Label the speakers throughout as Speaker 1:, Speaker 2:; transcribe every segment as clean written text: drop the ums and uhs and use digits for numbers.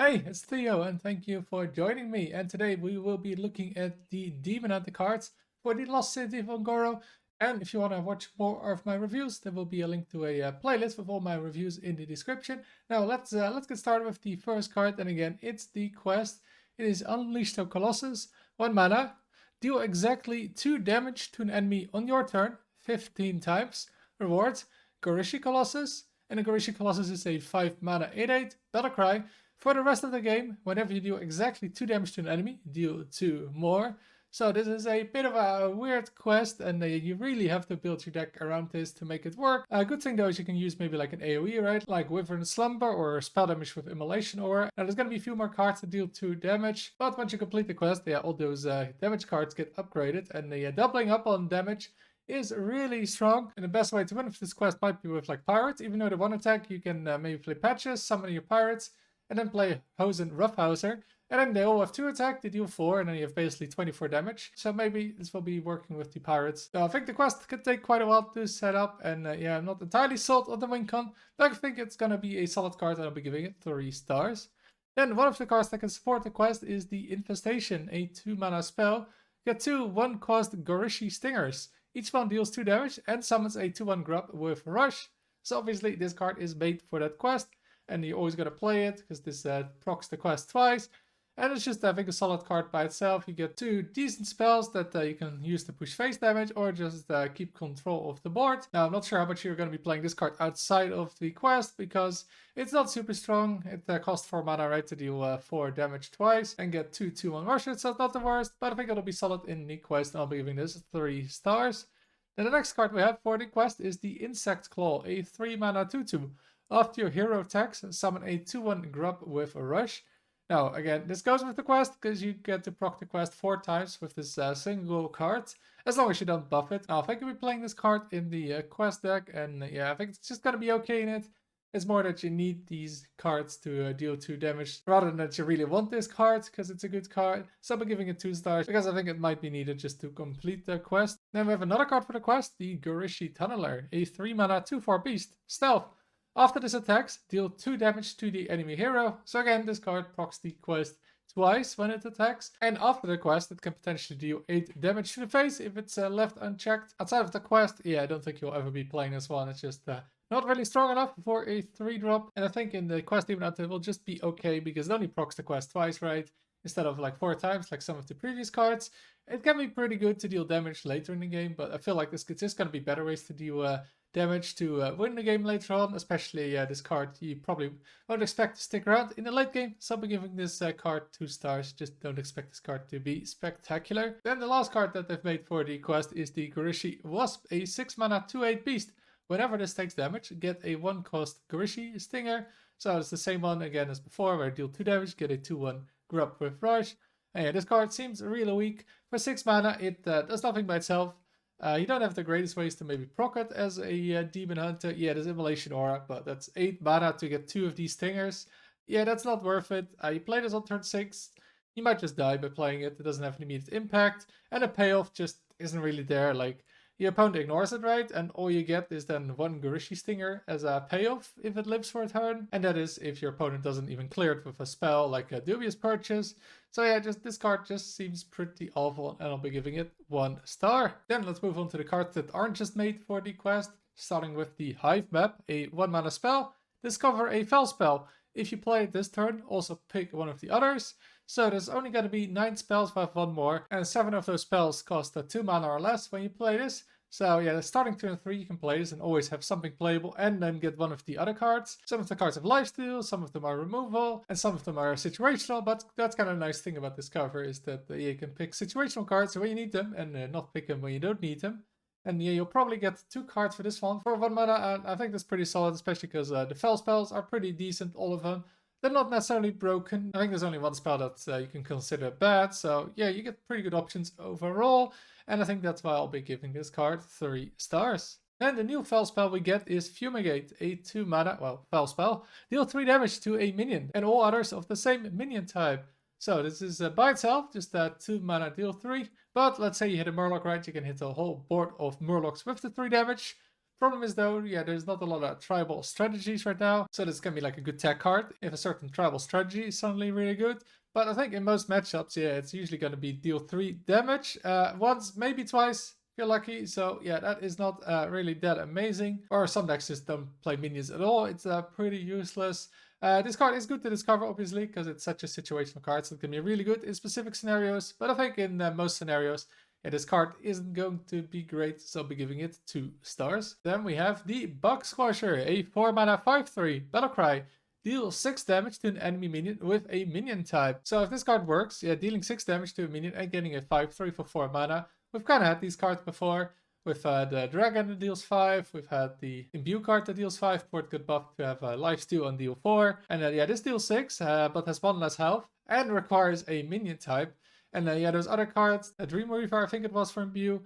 Speaker 1: Hey, it's Theo, and thank you for joining me. And today we will be looking at the Demon Hunter cards for the Lost City of Ongoro. And if you want to watch more of my reviews, there will be a link to a playlist with all my reviews in the description. Now let's get started with the first card. And again, it's the quest. It is Unleash the Colossus, 1 mana. Deal exactly 2 damage to an enemy on your turn, 15 times. Reward: Gorishi Colossus. And the Gorishi Colossus is a 5 mana 8/8 Battlecry. For the rest of the game, whenever you deal exactly 2 damage to an enemy, deal 2 more. So this is a bit of a weird quest, and you really have to build your deck around this to make it work. A good thing though is you can use maybe like an AoE, right? Like Wyvern Slumber or spell damage with Immolation Aura. Now there's going to be a few more cards to deal 2 damage, but once you complete the quest, yeah, all those damage cards get upgraded, and the doubling up on damage is really strong. And the best way to win with this quest might be with like Pirates. Even though the one attack, you can maybe play Patches, summon your Pirates, and then play Hosen Roughhouser. And then they all have 2 attack, they deal 4, and then you have basically 24 damage. So maybe this will be working with the Pirates. So I think the quest could take quite a while to set up, and yeah, I'm not entirely sold on the win con, but I think it's gonna be a solid card, and I'll be giving it 3 stars. Then one of the cards that can support the quest is the Infestation, a 2 mana spell. Get 2 1-cost Gorishi Stingers. Each one deals 2 damage and summons a 2/1 grub with Rush. So obviously this card is made for that quest, and you always gotta play it because this procs the quest twice. And it's just, I think, a solid card by itself. You get 2 decent spells that you can use to push face damage or just keep control of the board. Now, I'm not sure how much you're going to be playing this card outside of the quest because it's not super strong. It costs 4 mana, right, to deal 4 damage twice and get 2 2/1 rushes, so it's not the worst. But I think it'll be solid in the quest, and I'll be giving this 3 stars. Then the next card we have for the quest is the Insect Claw, a 3 mana 2/2. After your hero attacks, summon a 2/1 grub with a rush. Now, again, this goes with the quest because you get to proc the quest 4 times with this single card, as long as you don't buff it. Now, I think I'll be playing this card in the quest deck, and yeah, I think it's just going to be okay in it. It's more that you need these cards to deal 2 damage, rather than that you really want this card because it's a good card. So I'm giving it 2 stars because I think it might be needed just to complete the quest. Then we have another card for the quest, the Gorishi Tunneler, a 3 mana 2/4 beast, stealth. After this attacks, deal 2 damage to the enemy hero. So again, this card procs the quest twice when it attacks. And after the quest, it can potentially deal 8 damage to the face if it's left unchecked. Outside of the quest, yeah, I don't think you'll ever be playing this one. It's just not really strong enough for a 3-drop. And I think in the quest even it will just be okay because it only procs the quest twice, right? Instead of like 4 times like some of the previous cards. It can be pretty good to deal damage later in the game, but I feel like there's just going to be better ways to deal damage to win the game later on, especially this card you probably won't expect to stick around in the late game. So I'll be giving this card 2 stars. Just don't expect this card to be spectacular. Then the last card that they've made for the quest is the Gorishi Wasp, a 6 mana 2/8 beast. Whenever this takes damage, get a 1-cost Gorishi Stinger. So it's the same one again as before, where I deal 2 damage, get a 2/1 grub with Rush. And yeah, this card seems really weak. For 6 mana, it does nothing by itself. You don't have the greatest ways to maybe proc it as a Demon Hunter. Yeah, there's Immolation Aura, but that's 8 mana to get 2 of these stingers. Yeah, that's not worth it. You play this on turn 6, you might just die by playing it. It doesn't have an immediate impact, and the payoff just isn't really there. Like, your opponent ignores it, right? And all you get is then 1 Gorishi Stinger as a payoff if it lives for a turn. And that is if your opponent doesn't even clear it with a spell like a Dubious Purchase. So yeah, just this card just seems pretty awful, and I'll be giving it 1 star. Then let's move on to the cards that aren't just made for the quest, starting with the Hive map, a 1 mana spell. Discover a Fel spell. If you play it this turn, also pick one of the others. So there's only going to be 9 spells with 1 more, and 7 of those spells cost 2 mana or less when you play this. So yeah, starting turn 3 you can play this and always have something playable and then get one of the other cards. Some of the cards have lifesteal, some of them are removal, and some of them are situational, but that's kind of a nice thing about this cover is that you can pick situational cards when you need them and not pick them when you don't need them. And yeah, you'll probably get 2 cards for this one for 1 mana, and I think that's pretty solid, especially because the Fel spells are pretty decent, all of them. They're not necessarily broken. I think there's only 1 spell that you can consider bad. So yeah, you get pretty good options overall. And I think that's why I'll be giving this card 3 stars. And the new Fel spell we get is Fumigate, a 2 mana, well, Fel spell. Deal 3 damage to a minion and all others of the same minion type. So this is by itself, just 2 mana, deal 3. But let's say you hit a Murloc, right? You can hit a whole board of Murlocs with the 3 damage. Problem is though, yeah, there's not a lot of tribal strategies right now, so this can be like a good tech card if a certain tribal strategy is suddenly really good. But I think in most matchups, yeah, it's usually going to be deal 3 damage, once, maybe twice, if you're lucky. So yeah, that is not really that amazing. Or some decks just don't play minions at all. It's pretty useless. This card is good to discover, obviously, because it's such a situational card, so it can be really good in specific scenarios. But I think in most scenarios, yeah, this card isn't going to be great, so I'll be giving it 2 stars. Then we have the Bug Squasher, a 4 mana 5/3 Battlecry. Deal 6 damage to an enemy minion with a minion type. So if this card works, yeah, dealing 6 damage to a minion and getting a 5/3 for 4 mana. We've kind of had these cards before. We've had the Dragon that deals 5, we've had the Imbue card that deals 5, port good buff to have Lifesteal on deal 4. And yeah, this deals 6, but has 1 less health and requires a minion type. And yeah, those other cards, a Dream Weaver, I think it was from Imbue,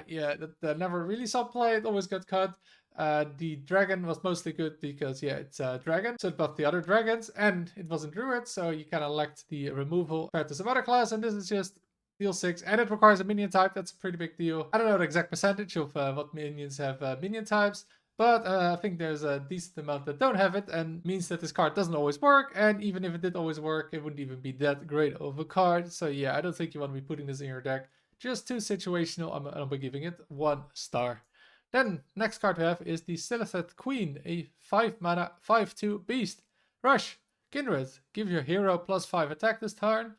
Speaker 1: yeah, that never really saw play, it always got cut. The dragon was mostly good because, yeah, it's a dragon, so it buffed the other dragons, and it wasn't druid, so you kind of lacked the removal compared to some other class, and this is just deal 6, and it requires a minion type. That's a pretty big deal. I don't know the exact percentage of what minions have minion types, but I think there's a decent amount that don't have it, and means that this card doesn't always work, and even if it did always work, it wouldn't even be that great of a card. So yeah, I don't think you want to be putting this in your deck. Just too situational. I'll be giving it 1 star. Then, next card we have is the Silithid Queen, a 5 mana 5/2 beast. Rush, Kindred, give your hero +5 attack this turn.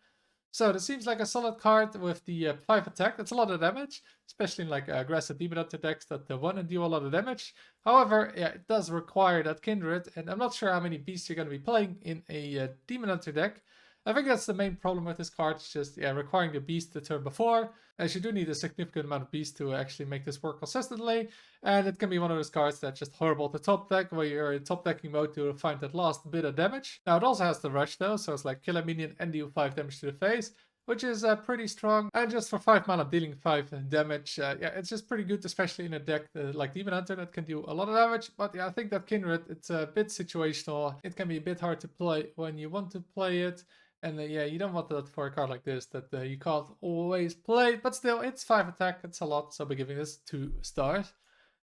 Speaker 1: So this seems like a solid card with the 5 attack. That's a lot of damage, especially in like aggressive Demon Hunter decks that want to deal a lot of damage. However, yeah, it does require that Kindred, and I'm not sure how many beasts you're going to be playing in a Demon Hunter deck. I think that's the main problem with this card. It's just, yeah, requiring the beast the turn before, as you do need a significant amount of beast to actually make this work consistently. And it can be one of those cards that's just horrible to top deck, where you're in top decking mode to find that last bit of damage. Now it also has the rush though, so it's like kill a minion and deal 5 damage to the face, which is pretty strong. And just for 5 mana dealing 5 damage, yeah, it's just pretty good, especially in a deck like Demon Hunter that can do a lot of damage. But yeah, I think that Kindred, it's a bit situational. It can be a bit hard to play when you want to play it. And yeah, you don't want that for a card like this that you can't always play. But still, it's 5 attack. It's a lot. So I'll be giving this 2 stars.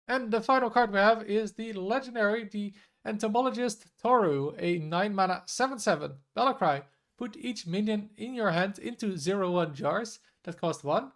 Speaker 1: And the final card we have is the legendary, the Entomologist Toru, a 9 mana 7/7 Battlecry. Put each minion in your hand into 0/1 jars that cost 1.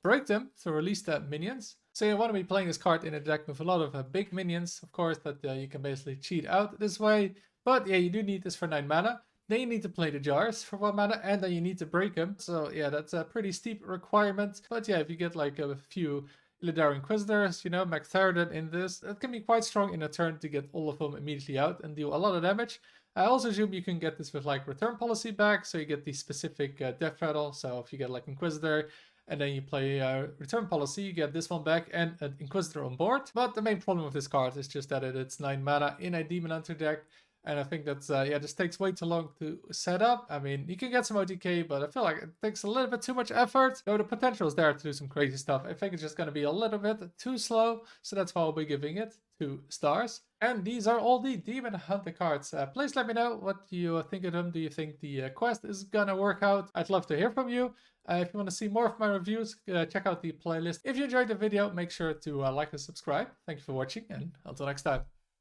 Speaker 1: Break them to release the minions. So you want to be playing this card in a deck with a lot of big minions, of course, that you can basically cheat out this way. But yeah, you do need this for 9 mana. Then you need to play the jars for 1 mana, and then you need to break them. So yeah, that's a pretty steep requirement. But yeah, if you get like a few Illidar Inquisitors, you know, Magtheridon in this, that can be quite strong in a turn to get all of them immediately out and deal a lot of damage. I also assume you can get this with like return policy back, so you get the specific death rattle. So if you get like Inquisitor, and then you play return policy, you get this one back and an Inquisitor on board. But the main problem with this card is just that it's 9 mana in a Demon Hunter deck. And I think that's, yeah, this takes way too long to set up. I mean, you can get some OTK, but I feel like it takes a little bit too much effort. Though the potential is there to do some crazy stuff. I think it's just going to be a little bit too slow. So that's why I'll be giving it 2 stars. And these are all the Demon Hunter cards. Please let me know what you think of them. Do you think the quest is going to work out? I'd love to hear from you. If you want to see more of my reviews, check out the playlist. If you enjoyed the video, make sure to like and subscribe. Thank you for watching, and until next time.